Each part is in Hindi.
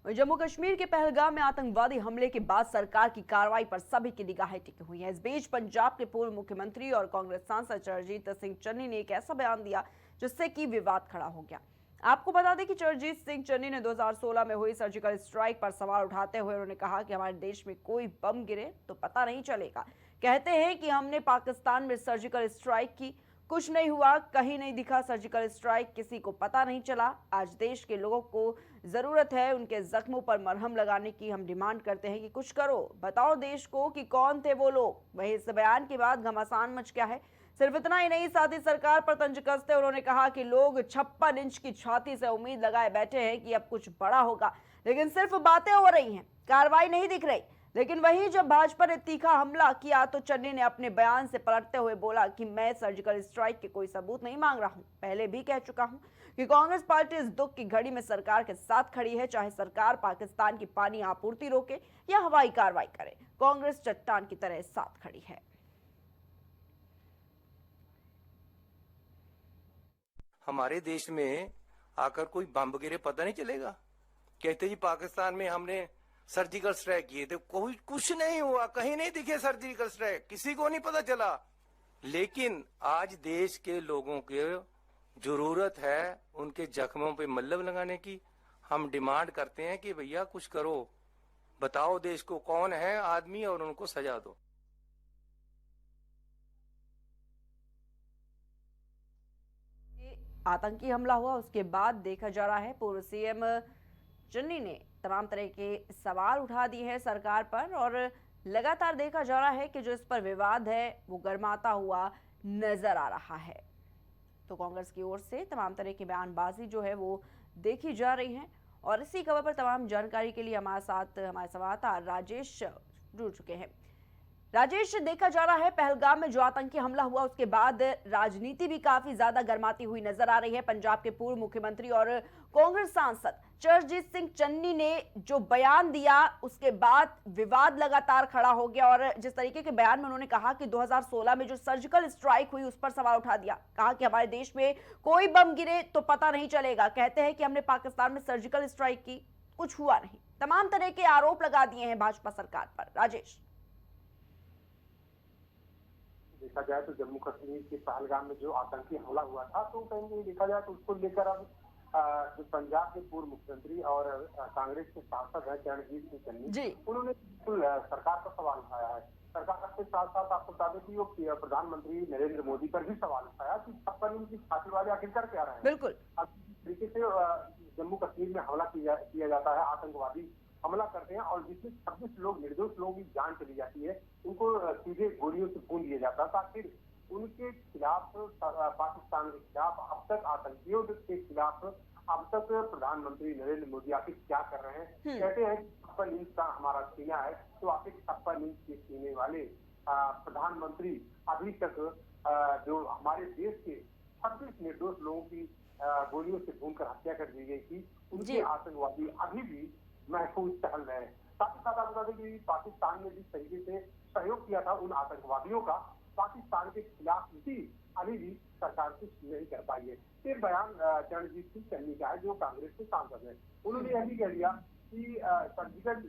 जम्मू कश्मीर के पहलगाम में आतंकवादी हमले के बाद सरकार की कार्रवाई पर सभी की निगाहें टिकी हुई हैं। इस बीच पंजाब के पूर्व मुख्यमंत्री और कांग्रेस सांसद चरणजीत सिंह चन्नी ने एक ऐसा बयान दिया जिससे कि विवाद खड़ा हो गया। आपको बता दें कि चरणजीत सिंह चन्नी ने 2016 में हुई सर्जिकल स्ट्राइक पर सवाल उठाते हुए उन्होंने कहा कि हमारे देश में कोई बम गिरे तो पता नहीं चलेगा। कहते हैं कि हमने पाकिस्तान में सर्जिकल स्ट्राइक की, कुछ नहीं हुआ, कहीं नहीं दिखा सर्जिकल स्ट्राइक, किसी को पता नहीं चला। आज देश के लोगों को जरूरत है उनके जख्मों पर मरहम लगाने की। हम डिमांड करते हैं कि कुछ करो, बताओ देश को कि कौन थे वो लोग। वहीं इस बयान के बाद घमासान मच गया है। सिर्फ इतना ही नहीं, साथ ही सरकार पर तंज कसते उन्होंने कहा कि लोग 56 इंच की छाती से उम्मीद लगाए बैठे हैं कि अब कुछ बड़ा होगा, लेकिन सिर्फ बातें हो रही हैं, कार्रवाई नहीं दिख रही। लेकिन वहीं जब भाजपा ने तीखा हमला किया तो चन्नी ने अपने बयान से पलटते हुए बोला कि मैं सर्जिकल स्ट्राइक के कोई सबूत नहीं मांग रहा हूं। पहले भी कह चुका हूं कि कांग्रेस पार्टी इस दुख की घड़ी में सरकार के साथ खड़ी है, चाहे सरकार पाकिस्तान की पानी आपूर्ति रोके या हवाई कार्रवाई करे, कांग्रेस चट्टान की तरह साथ खड़ी है। हमारे देश में आकर कोई बम गिरे पता नहीं चलेगा। कहते जी पाकिस्तान में हमने सर्जिकल स्ट्राइक किए थे, कोई कुछ नहीं हुआ, कहीं नहीं दिखे सर्जिकल स्ट्राइक, किसी को नहीं पता चला। लेकिन आज देश के लोगों के जरूरत है उनके जख्मों पे मल्हम लगाने की। हम डिमांड करते हैं कि भैया कुछ करो, बताओ देश को कौन है आदमी और उनको सजा दो। आतंकी हमला हुआ उसके बाद देखा जा रहा है पूर्व सीएम चन्नी ने तमाम तरह के सवाल उठा दिए हैं सरकार पर, और लगातार देखा जा रहा है कि जो इस पर विवाद है वो गर्माता हुआ नजर आ रहा है। तो कांग्रेस की ओर से तमाम तरह की बयानबाजी जो है वो देखी जा रही है। और इसी खबर पर तमाम जानकारी के लिए हमारे साथ हमारे संवाददाता राजेश जुड़ चुके हैं। राजेश, देखा जा रहा है पहलगाम में जो आतंकी हमला हुआ उसके बाद राजनीति भी काफी ज्यादा गर्माती हुई नजर आ रही है। पंजाब के पूर्व मुख्यमंत्री और कांग्रेस सांसद चरणजीत सिंह चन्नी ने जो बयान दिया उसके बाद विवाद लगातार खड़ा हो गया। और जिस तरीके के बयान में उन्होंने कहा कि 2016 में जो सर्जिकल स्ट्राइक हुई उस पर सवाल उठा दिया, कहा कि हमारे देश में कोई बम गिरे तो पता नहीं चलेगा। कहते हैं कि हमने पाकिस्तान में सर्जिकल स्ट्राइक की, कुछ हुआ नहीं। तमाम तरह के आरोप लगा दिए हैं भाजपा सरकार पर। राजेश, देखा जाए तो जम्मू कश्मीर के पहलगाम में जो आतंकी हमला हुआ था, तो कहीं देखा जाए तो उसको लेकर अब जो पंजाब के पूर्व मुख्यमंत्री और कांग्रेस के सांसद हैं चरणजीत सिंह चन्नी, उन्होंने सरकार पर सवाल उठाया है। सरकार के साथ साथ आपको बता दें कि वो प्रधानमंत्री नरेंद्र मोदी पर भी सवाल उठाया कि 56 इंच की छाती वाले आखिर कर क्या रहे हैं। बिल्कुल अब तरीके से जम्मू कश्मीर में हमला किया जाता है, आतंकवादी हमला करते हैं और जिसमें 26 लोग, निर्दोष लोगों की जान चली जाती है, उनको सीधे गोलियों से भून दिया जाता था। फिर उनके खिलाफ, पाकिस्तान के खिलाफ, अब तक आतंकियों के खिलाफ अब तक प्रधानमंत्री नरेंद्र मोदी आखिर क्या कर रहे हैं। कहते हैं 56 इंच का हमारा सीना है, तो आखिर 56 इंच के सीने वाले प्रधानमंत्री अभी तक जो हमारे देश के 26 निर्दोष लोगों की गोलियों से भूनकर हत्या कर दी गई थी, उनके आतंकवादी अभी भी महफूज टहल रहे हैं। साथ ही साथ आप बता दें कि पाकिस्तान ने जिस तरीके से सहयोग किया था उन आतंकवादियों का, पाकिस्तान के खिलाफ भी अभी भी सरकार कुछ नहीं कर पाई है। फिर बयान चरणजीत सिंह चन्नी का है जो कांग्रेस के सांसद है, उन्होंने यह भी कह दिया कि सर्जिकल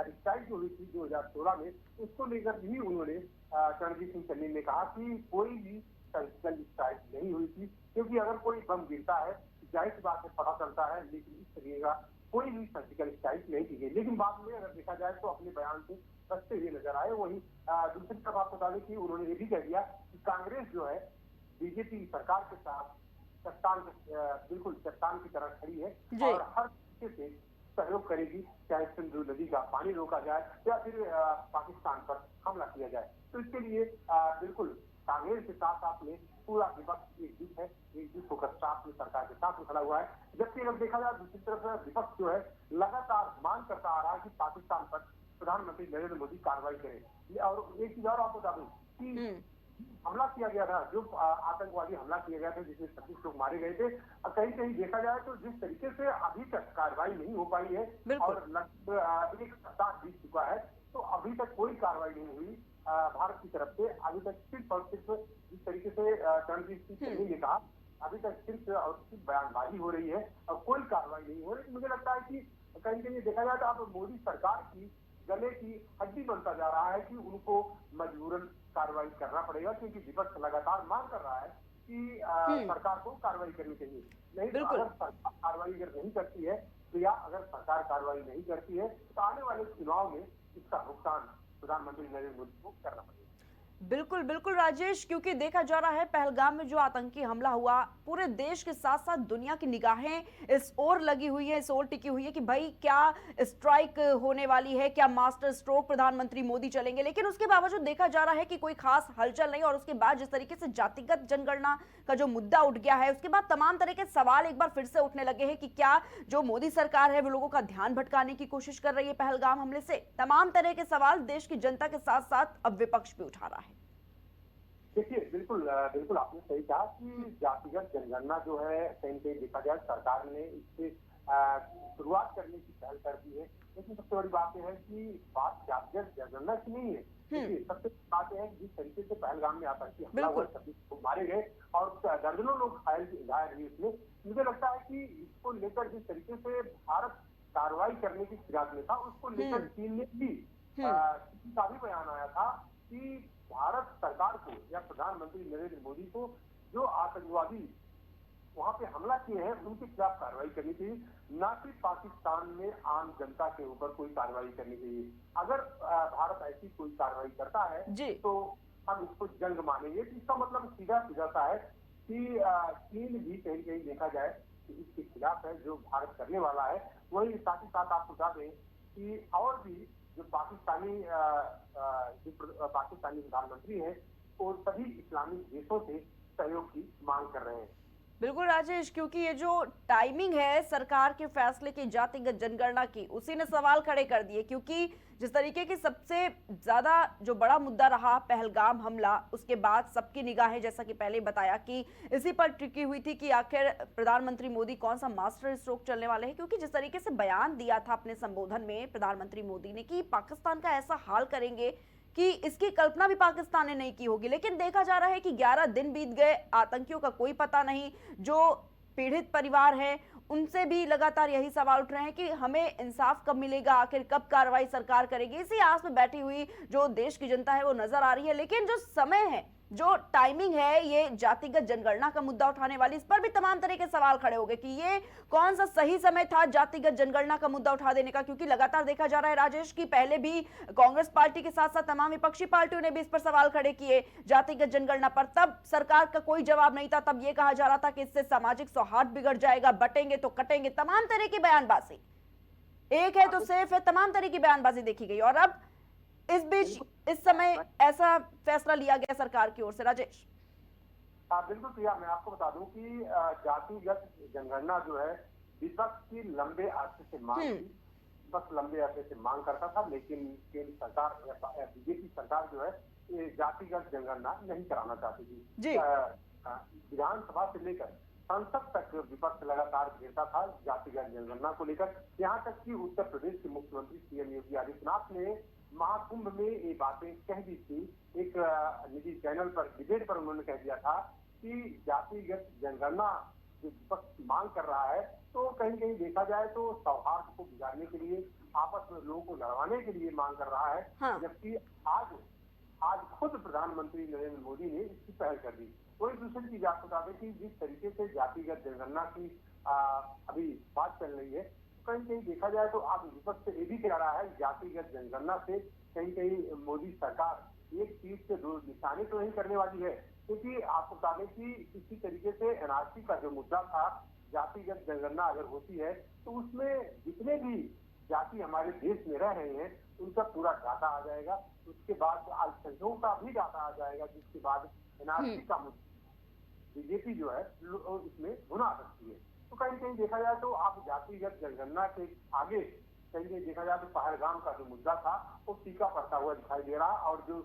स्ट्राइक जो हुई थी 2016 में, उसको लेकर भी उन्होंने चरणजीत सिंह चन्नी ने कहा कि कोई भी सर्जिकल स्ट्राइक नहीं हुई थी, क्योंकि अगर कोई बम गिरता है जाहिर सी बात है पता चलता है, लेकिन इस तरीके का कोई भी सर्जिकल स्ट्राइक नहीं की गई। लेकिन बाद में अगर देखा जाए तो अपने बयान से बचते हुए नजर आए। वहीं दूसरी तरफ आपको बता दें कि उन्होंने ये भी कह दिया कि कांग्रेस जो है बीजेपी सरकार के साथ बिल्कुल चट्टान की तरह खड़ी है और हर तरीके से सहयोग करेगी, चाहे सिंधु नदी का पानी रोका जाए या फिर पाकिस्तान पर हमला किया जाए। तो इसके लिए बिल्कुल कांग्रेस के साथ साथ में पूरा विपक्ष एकजुट है, एकजुट होकर साथ में सरकार के साथ में खड़ा हुआ है। जबकि अगर देखा जाए दूसरी तरफ विपक्ष जो है लगातार मांग करता आ रहा है कि पाकिस्तान पर प्रधानमंत्री नरेंद्र मोदी कार्रवाई करे। और एक चीज और आपको बता दूं कि हमला किया गया था, जो आतंकवादी हमला किया गया था जिसमें 26 लोग मारे गए थे, कहीं कहीं देखा जाए तो जिस तरीके से अभी तक कार्रवाई नहीं हो पाई है और लगभग एक सप्ताह बीत चुका है, तो अभी तक कोई कार्रवाई नहीं हुई भारत की तरफ से। अभी तक सिर्फ और सिर्फ जिस तरीके से चरणजीत सिंह चन्नी ने कहा, अभी तक सिर्फ और सिर्फ बयानबाजी हो रही है और कोई कार्रवाई नहीं हो रही। मुझे लगता है कि कहीं कहीं देखा जाए तो अब मोदी सरकार की गले की हड्डी बनता जा रहा है कि उनको मजबूरन कार्रवाई करना पड़ेगा, क्योंकि विपक्ष लगातार मांग कर रहा है कि हम्म। सरकार को कार्रवाई करनी चाहिए। नहीं तो बिल्कुल। अगर सरकार कार्रवाई अगर नहीं करती है तो, या अगर सरकार कार्रवाई नहीं करती है तो आने वाले चुनाव में इसका भुगतान प्रधानमंत्री नरेंद्र मोदी को करना पड़ेगा। बिल्कुल बिल्कुल राजेश, क्योंकि देखा जा रहा है पहलगाम में जो आतंकी हमला हुआ, पूरे देश के साथ साथ दुनिया की निगाहें इस ओर लगी हुई है, इस ओर टिकी हुई है कि भाई क्या स्ट्राइक होने वाली है, क्या मास्टर स्ट्रोक प्रधानमंत्री मोदी चलेंगे। लेकिन उसके बावजूद देखा जा रहा है कि कोई खास हलचल नहीं, और उसके बाद जिस तरीके से जातिगत जनगणना का जो मुद्दा उठ गया है, उसके बाद तमाम तरह के सवाल एक बार फिर से उठने लगे हैं कि क्या जो मोदी सरकार है वो लोगों का ध्यान भटकाने की कोशिश कर रही है पहलगाम हमले से। तमाम तरह के सवाल देश की जनता के साथ साथ अब विपक्ष भी उठा रहा है। देखिए, बिल्कुल बिल्कुल आपने सही कहा कि जातिगत जनगणना जो है कहीं कहीं देखा जाए सरकार ने इससे शुरुआत करने की पहल कर दी है, लेकिन सबसे बड़ी बात यह है कि बात जातिगत जनगणना की नहीं है। देखिए, सबसे बड़ी बात यह है कि जिस तरीके से पहलगाम में आतंकी हमला हुआ, 26 लोग मारे गए और दर्जनों लोग घायल हुए इसमें, मुझे लगता है कि इसको लेकर जिस तरीके से भारत कार्रवाई करने की फिराक में था, उसको लेकर चीन ने भी का भी बयान आया था कि भारत सरकार को या प्रधानमंत्री नरेंद्र मोदी को जो आतंकवादी वहां पे हमला किए हैं उनके खिलाफ कार्रवाई करनी चाहिए, न कि पाकिस्तान में आम जनता के ऊपर कोई कार्रवाई करनी चाहिए। अगर भारत ऐसी कोई कार्रवाई करता है तो हम इसको जंग मानेंगे। इसका मतलब सीधा सीधा सा है कि चीन भी कहीं कहीं देखा जाए कि इसके खिलाफ है जो भारत करने वाला है। वही साथ ही साथ आप बता दें कि और भी जो पाकिस्तानी प्रधानमंत्री हैं वो सभी इस्लामिक देशों से सहयोग की मांग कर रहे हैं। बिल्कुल राजेश, क्योंकि ये जो टाइमिंग है सरकार के फैसले की जातिगत जनगणना की, उसी ने सवाल खड़े कर दिए। क्योंकि जिस तरीके की सबसे ज्यादा जो बड़ा मुद्दा रहा पहलगाम हमला, उसके बाद सबकी निगाहें जैसा कि पहले बताया कि इसी पर टिकी हुई थी कि आखिर प्रधानमंत्री मोदी कौन सा मास्टर स्ट्रोक चलने वाले हैं। क्योंकि जिस तरीके से बयान दिया था अपने संबोधन में प्रधानमंत्री मोदी ने कि पाकिस्तान का ऐसा हाल करेंगे कि इसकी कल्पना भी पाकिस्तान ने नहीं की होगी। लेकिन देखा जा रहा है कि 11 दिन बीत गए, आतंकियों का कोई पता नहीं। जो पीड़ित परिवार है उनसे भी लगातार यही सवाल उठ रहे हैं कि हमें इंसाफ कब मिलेगा, आखिर कब कार्रवाई सरकार करेगी। इसी आस में बैठी हुई जो देश की जनता है वो नजर आ रही है। लेकिन जो समय है, जो टाइमिंग है, ये जातिगत जनगणना का मुद्दा उठाने वाली, इस पर भी तमाम तरह के सवाल खड़े हो गए कि ये कौन सा सही समय था जातिगत जनगणना का मुद्दा उठा देने का। क्योंकि लगातार देखा जा रहा है राजेश की पहले भी कांग्रेस पार्टी के साथ साथ तमाम विपक्षी पार्टियों ने भी इस पर सवाल खड़े किए जातिगत जनगणना पर। तब सरकार का कोई जवाब नहीं था, तब ये कहा जा रहा था कि इससे सामाजिक सौहार्द बिगड़ जाएगा, बटेंगे तो कटेंगे, तमाम तरह की बयानबाजी। एक है तो सेफ है, तमाम तरह की बयानबाजी देखी गई। और अब इस बीच इस समय ऐसा फैसला लिया गया सरकार की ओर से। राजेश, बिल्कुल प्रिया, मैं आपको बता दूं कि जातिगत जनगणना जो है विपक्ष की लंबे अरसे से मांग थी। विपक्ष लंबे अरसे से मांग करता था, लेकिन केंद्र सरकार बीजेपी सरकार जो है ये जातिगत जनगणना नहीं कराना चाहती थी। विधानसभा से लेकर संसद तक विपक्ष लगातार घेरता था जातिगत जनगणना को लेकर। यहाँ तक कि उत्तर प्रदेश के मुख्यमंत्री सीएम योगी आदित्यनाथ ने महाकुंभ में ये बातें कह दी थी। एक निजी चैनल पर डिबेट पर उन्होंने कह दिया था कि जातिगत जनगणना जो विपक्ष मांग कर रहा है तो कहीं कहीं देखा जाए तो सौहार्द को बिगाड़ने के लिए, आपस में लोगों को लड़वाने के लिए मांग कर रहा है। जबकि आज खुद प्रधानमंत्री नरेंद्र मोदी ने इसकी पहल कर दी। कोई दूसरी चीज आपको बता दें कि जिस तरीके से जातिगत जनगणना की अभी बात चल रही है, कहीं कहीं देखा जाए तो आप विपक्ष से ये भी कह रहा है जातिगत जनगणना से कहीं कहीं मोदी सरकार एक चीज से दो निशाने तो नहीं करने वाली है। क्योंकि आपको बता दें कि इसी तरीके से एनआरसी का जो मुद्दा था, जातिगत जनगणना अगर होती है तो उसमें जितने भी जाति हमारे देश में रह रहे हैं उनका पूरा डाटा आ जाएगा। उसके बाद अल्पसंख्यकों का भी डाटा आ जाएगा, जिसके बाद एनआरसी का मुद्दा बीजेपी जो है उसमें भुना सकती है। तो कहीं कहीं देखा जाए तो आप जातिगत जनगणना के आगे कहीं कहीं देखा जाए तो पहलगाम का जो मुद्दा था वो फीका पड़ता हुआ दिखाई दे रहा। और जो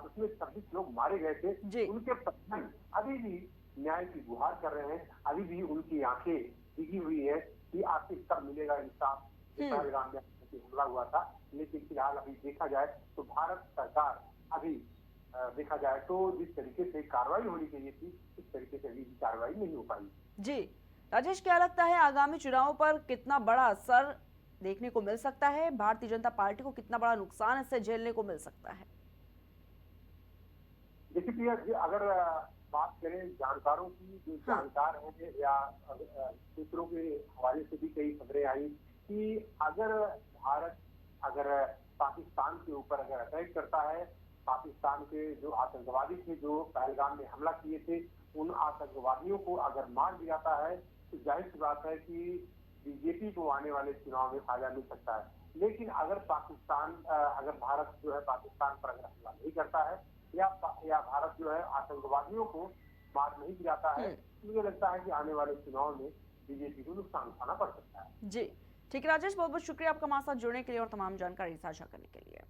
उसमें 26 लोग मारे गए थे उनके परिजन अभी भी न्याय की गुहार कर रहे हैं। अभी भी उनकी आंखें भीगी हुई है कि आखिर कब मिलेगा इंसाफ। पहलगाम में हमला हुआ था, लेकिन फिलहाल अभी देखा जाए तो भारत सरकार अभी देखा जाए तो जिस तरीके से कार्रवाई होनी चाहिए थी उस तरीके से अभी कार्रवाई नहीं हो पाई। जी राजेश, क्या लगता है आगामी चुनावों पर कितना बड़ा असर देखने को मिल सकता है? भारतीय जनता पार्टी को कितना बड़ा नुकसान इससे झेलने को मिल सकता है? देखिए प्रिया जी, अगर बात करें जानकारों की, जो हाँ। जानकार हैं या सूत्रों के हवाले से भी कई खबरें आई कि अगर भारत अगर पाकिस्तान के ऊपर अगर अटैक करता है, पाकिस्तान के जो आतंकवादी थे जो पहलगाम में हमला किए थे, उन आतंकवादियों को अगर मार दिया जाता है तो जाहिर सी बात है कि बीजेपी को आने वाले चुनाव में फायदा मिल सकता है। लेकिन अगर अगर भारत जो है पाकिस्तान पर अगर हमला नहीं करता है या भारत जो है आतंकवादियों को मार नहीं गिराता है, तो मुझे लगता है कि आने वाले चुनाव में बीजेपी को नुकसान उठाना पड़ सकता है। जी ठीक है राजेश, बहुत बहुत शुक्रिया आपका हमारे साथ जुड़ने के लिए और तमाम जानकारी साझा करने के लिए।